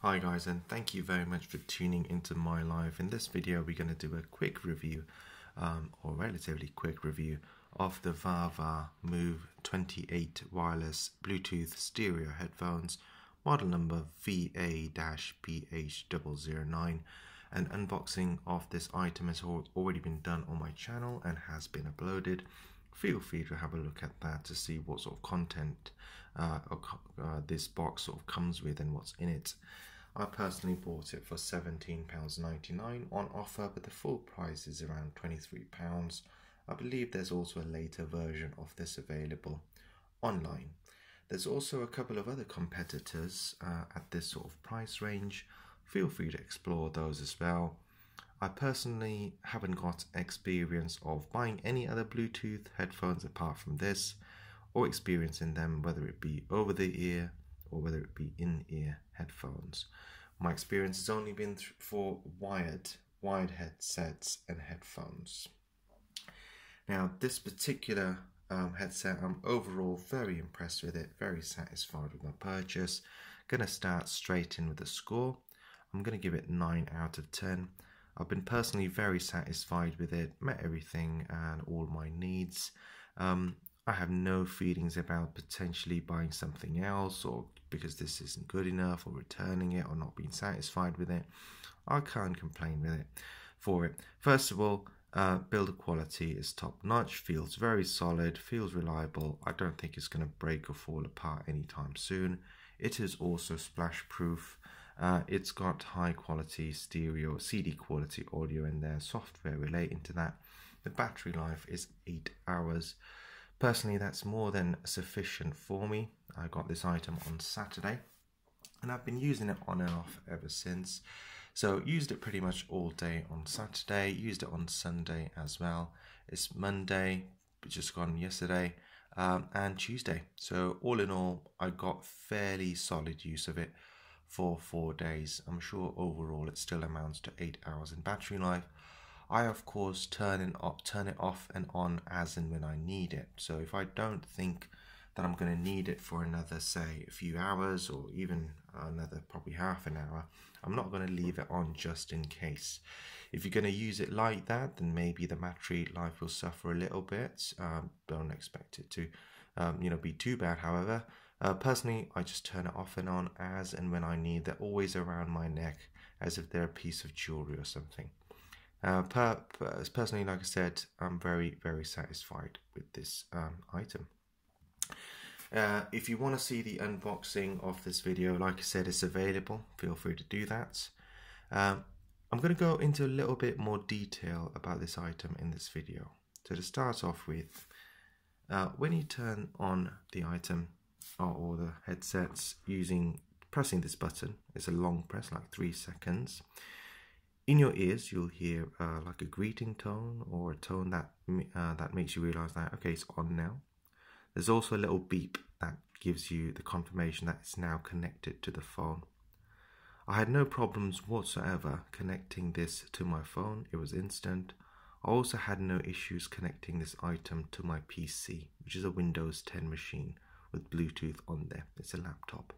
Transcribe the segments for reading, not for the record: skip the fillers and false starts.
Hi guys, and thank you very much for tuning into my live. In this video we're going to do a quick review or relatively quick review of the VAVA Moov 28 wireless Bluetooth stereo headphones, model number VA-BH009. An unboxing of this item has already been done on my channel and has been uploaded. Feel free to have a look at that to see what sort of content this box sort of comes with and what's in it. I personally bought it for £17.99 on offer, but the full price is around £23. I believe there's also a later version of this available online. There's also a couple of other competitors at this sort of price range. Feel free to explore those as well. I personally haven't got experience of buying any other Bluetooth headphones apart from this, or experiencing them, whether it be over the ear or whether it be in-ear headphones. My experience has only been for wired headsets and headphones. Now, this particular headset, I'm overall very impressed with it, very satisfied with my purchase. Gonna start straight in with a score. I'm gonna give it 9 out of 10. I've been personally very satisfied with it, met everything and all my needs. I have no feelings about potentially buying something else, or because this isn't good enough, or returning it, or not being satisfied with it. I can't complain with it for it. First of all, build quality is top notch, feels very solid, feels reliable. I don't think it's going to break or fall apart anytime soon. It is also splash proof. It's got high quality stereo, CD quality audio in there, software relating to that. The battery life is 8 hours. Personally, that's more than sufficient for me. I got this item on Saturday and I've been using it on and off ever since. So used it pretty much all day on Saturday, used it on Sunday as well. It's Monday, just gone yesterday, and Tuesday. So all in all, I got fairly solid use of it for 4 days. I'm sure overall it still amounts to 8 hours in battery life. I of course turn it off and on as and when I need it. So if I don't think that I'm going to need it for another, say, a few hours or even another probably half an hour, I'm not going to leave it on just in case. If you're going to use it like that, then maybe the battery life will suffer a little bit. Don't expect it to be too bad, however. Personally, I just turn it off and on as and when I need. They're always around my neck as if they're a piece of jewelry or something. Personally, like I said, I'm very, very satisfied with this item. If you want to see the unboxing of this video, like I said, it's available. Feel free to do that. I'm going to go into a little bit more detail about this item in this video. So to start off with, when you turn on the item or the headsets pressing this button, it's a long press, like 3 seconds. In your ears, you'll hear like a greeting tone or a tone that makes you realize that, okay, it's on now. There's also a little beep that gives you the confirmation that it's now connected to the phone. I had no problems whatsoever connecting this to my phone. It was instant. I also had no issues connecting this item to my PC, which is a Windows 10 machine with Bluetooth on there. It's a laptop.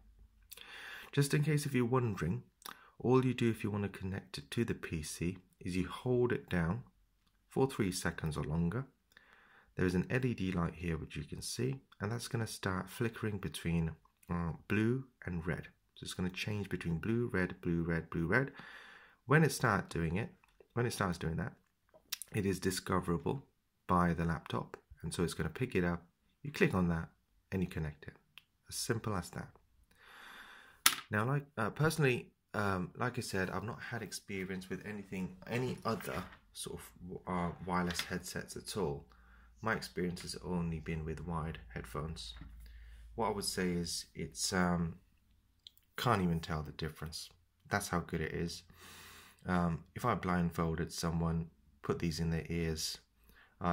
Just in case if you're wondering, all you do if you want to connect it to the PC is you hold it down for 3 seconds or longer. There is an LED light here which you can see, and that's going to start flickering between blue and red. So it's going to change between blue, red, blue, red, blue, red. When it starts doing that, it is discoverable by the laptop, and so it's going to pick it up. You click on that and you connect it. As simple as that. Now, personally, like I said, I've not had experience with any other sort of wireless headsets at all. My experience has only been with wired headphones. What I would say is it's can't even tell the difference. That's how good it is. If I blindfolded someone, put these in their ears,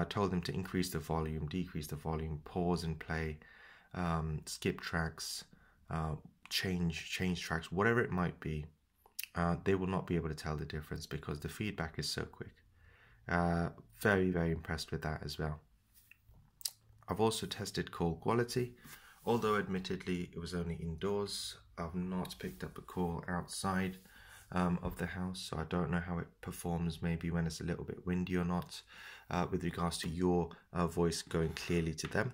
told them to increase the volume, decrease the volume, pause and play, skip tracks, change tracks, whatever it might be, they will not be able to tell the difference because the feedback is so quick. Very, very impressed with that as well. I've also tested call quality. Although admittedly it was only indoors, I've not picked up a call outside of the house, so I don't know how it performs maybe when it's a little bit windy or not, with regards to your voice going clearly to them.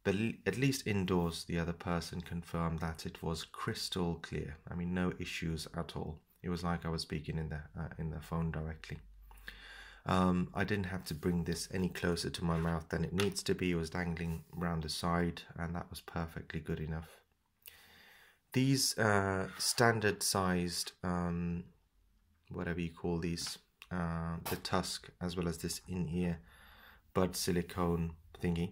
But at least indoors, the other person confirmed that it was crystal clear. I mean, no issues at all. It was like I was speaking in the phone directly. I didn't have to bring this any closer to my mouth than it needs to be. It was dangling around the side, and that was perfectly good enough. These standard sized, whatever you call these, the tusk, as well as this in-ear bud silicone thingy,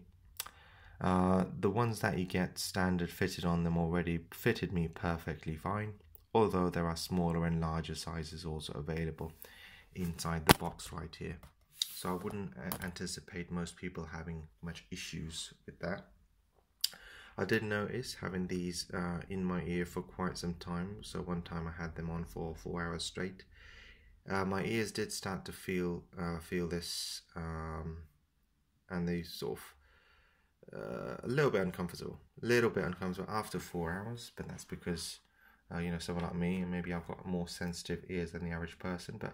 the ones that you get standard fitted on them already fitted me perfectly fine, although there are smaller and larger sizes also available inside the box right here. So I wouldn't anticipate most people having much issues with that. I did notice having these in my ear for quite some time. So one time I had them on for 4 hours straight. My ears did start to feel this, and they sort of a little bit uncomfortable after 4 hours. But that's because you know, someone like me, and maybe I've got more sensitive ears than the average person. But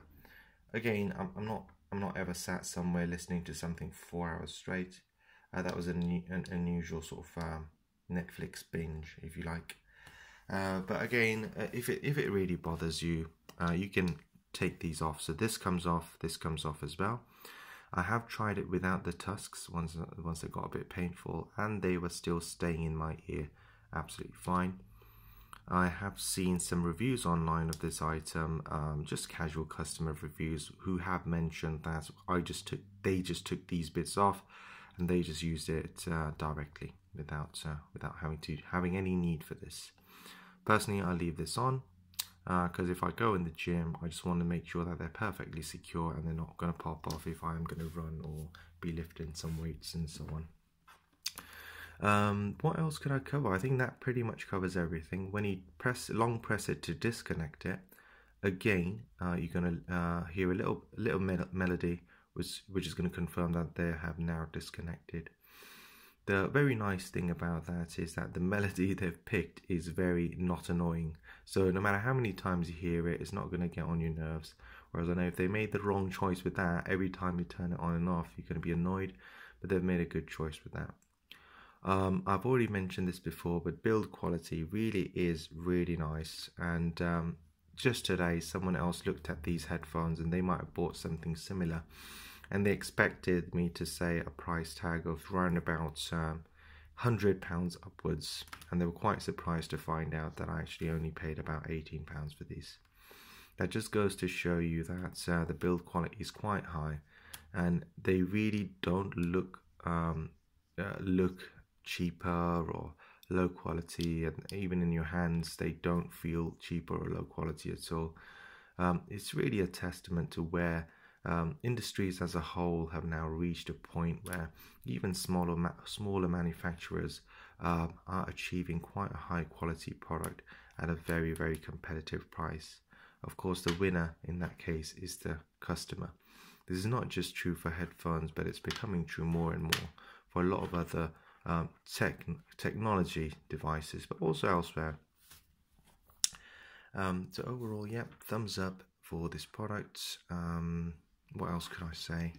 again, I'm not ever sat somewhere listening to something for 4 hours straight. That was an unusual sort of Netflix binge, if you like. But again, if it really bothers you, you can take these off. So this comes off as well. I have tried it without the tusks once they got a bit painful, and they were still staying in my ear absolutely fine. I have seen some reviews online of this item, just casual customer reviews, who have mentioned that they just took these bits off and they just used it directly without having any need for this. Personally, I leave this on because if I go in the gym, I just want to make sure that they're perfectly secure and they're not going to pop off if I am going to run or be lifting some weights and so on. What else could I cover? I think that pretty much covers everything. When you long press it to disconnect it, again, you're going to hear a little melody, which is going to confirm that they have now disconnected. The very nice thing about that is that the melody they've picked is very not annoying. So no matter how many times you hear it, it's not going to get on your nerves. Whereas I know if they made the wrong choice with that, every time you turn it on and off, you're going to be annoyed. But they've made a good choice with that. I've already mentioned this before, but build quality really is really nice. And just today, someone else looked at these headphones and they might have bought something similar, and they expected me to say a price tag of around about £100 upwards, and they were quite surprised to find out that I actually only paid about £18 for these. That just goes to show you that the build quality is quite high, and they really don't look cheaper or low quality, and even in your hands they don't feel cheaper or low quality at all. It's really a testament to where industries as a whole have now reached a point where even smaller manufacturers are achieving quite a high quality product at a very, very competitive price. Of course, the winner in that case is the customer. This is not just true for headphones, but it's becoming true more and more for a lot of other technology devices, but also elsewhere. So overall, yeah, thumbs up for this product. What else could I say?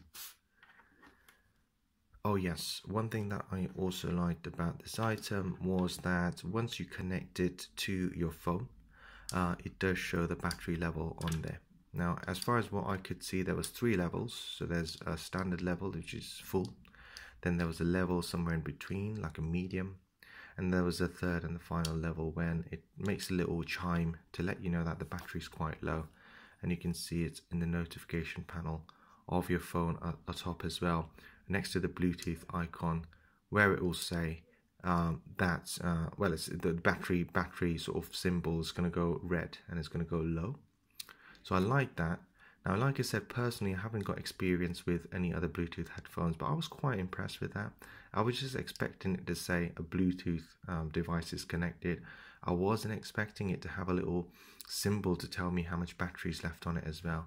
Oh yes, one thing that I also liked about this item was that once you connect it to your phone, it does show the battery level on there. Now, as far as what I could see, there was 3 levels. So there's a standard level, which is full. Then there was a level somewhere in between, like a medium. And there was a third and the final level when it makes a little chime to let you know that the battery is quite low. And you can see it in the notification panel of your phone atop as well, next to the Bluetooth icon, where it will say that, well, it's the battery sort of symbol is going to go red and it's going to go low. So I like that. Now, like I said, personally, I haven't got experience with any other Bluetooth headphones, but I was quite impressed with that. I was just expecting it to say a Bluetooth device is connected. I wasn't expecting it to have a little symbol to tell me how much battery is left on it as well.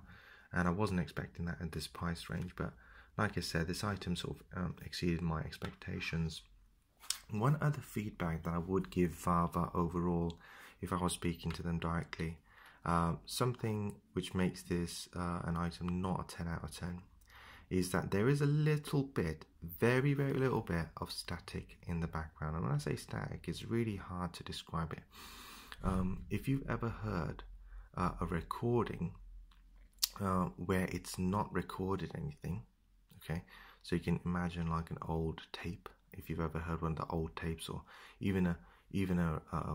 And I wasn't expecting that at this price range. But like I said, this item sort of exceeded my expectations. One other feedback that I would give VAVA overall if I was speaking to them directly. Something which makes this an item not a 10 out of 10 is that there is a little bit, very little bit of static in the background. And when I say static, it's really hard to describe it. If you've ever heard a recording where it's not recorded anything, okay, so you can imagine like an old tape, if you've ever heard one of the old tapes, or even a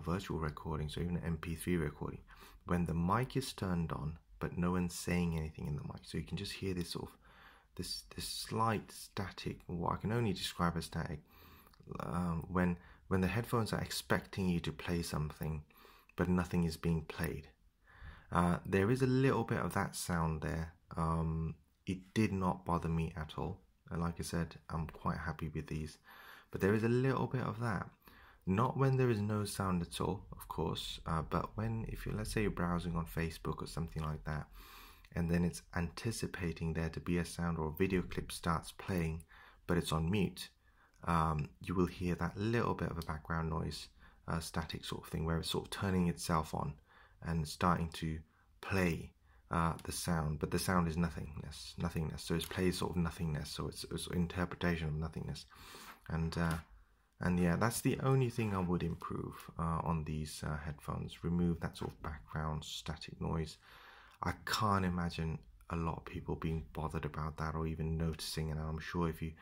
virtual recording, so even an MP3 recording, when the mic is turned on but no one's saying anything in the mic, so you can just hear this sort of this slight static, what I can only describe as static, when the headphones are expecting you to play something but nothing is being played. There is a little bit of that sound there. It did not bother me at all, and like I said, I'm quite happy with these, but there is a little bit of that. Not when there is no sound at all, of course, but when, if you, let's say you're browsing on Facebook or something like that, and then it's anticipating there to be a sound, or a video clip starts playing but it's on mute, you will hear that little bit of a background noise, static sort of thing, where it's sort of turning itself on and starting to play the sound, but the sound is nothingness, so it's plays sort of nothingness, so it's interpretation of nothingness. And yeah, that's the only thing I would improve on these headphones. Remove that sort of background static noise. I can't imagine a lot of people being bothered about that or even noticing it. And I'm sure if you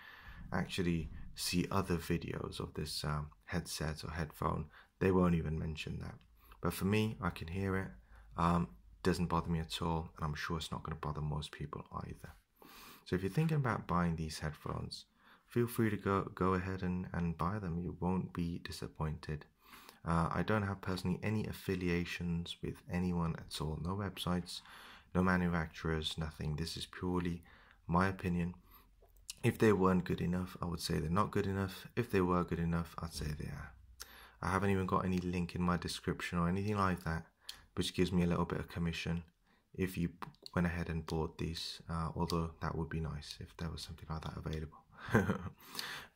actually see other videos of this headset or headphone, they won't even mention that. But for me, I can hear it. Doesn't bother me at all, and I'm sure it's not going to bother most people either. So if you're thinking about buying these headphones, feel free to go ahead and buy them. You won't be disappointed. I don't have personally any affiliations with anyone at all. No websites, no manufacturers, nothing. This is purely my opinion. If they weren't good enough, I would say they're not good enough. If they were good enough, I'd say they are. I haven't even got any link in my description or anything like that, which gives me a little bit of commission if you went ahead and bought these, although that would be nice if there was something like that available.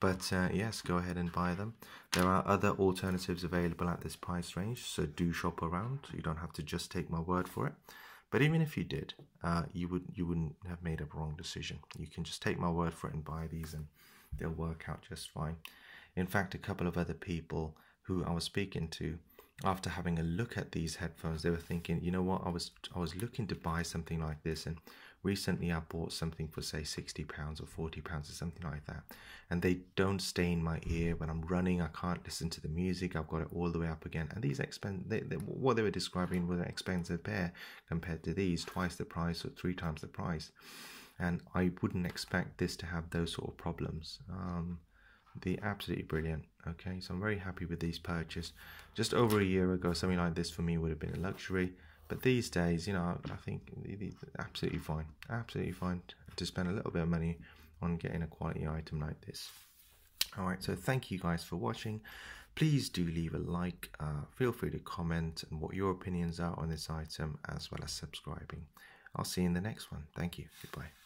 But yes, go ahead and buy them. There are other alternatives available at this price range, so do shop around. You don't have to just take my word for it. But even if you did, you wouldn't have made a wrong decision. You can just take my word for it and buy these, and they'll work out just fine. In fact, a couple of other people who I was speaking to, after having a look at these headphones, they were thinking, you know what, I was looking to buy something like this, and recently I bought something for say £60 or £40 or something like that, and they don't stay in my ear when I'm running. I can't listen to the music. I've got it all the way up again, and these what they were describing was an expensive pair compared to these, twice the price or 3 times the price, and I wouldn't expect this to have those sort of problems. They're absolutely brilliant. Okay, so I'm very happy with these purchases. Just over a year ago, something like this for me would have been a luxury, but these days, you know, I think it's absolutely fine to spend a little bit of money on getting a quality item like this. All right, so thank you guys for watching. Please do leave a like, feel free to comment and what your opinions are on this item, as well as subscribing. I'll see you in the next one. Thank you. Goodbye.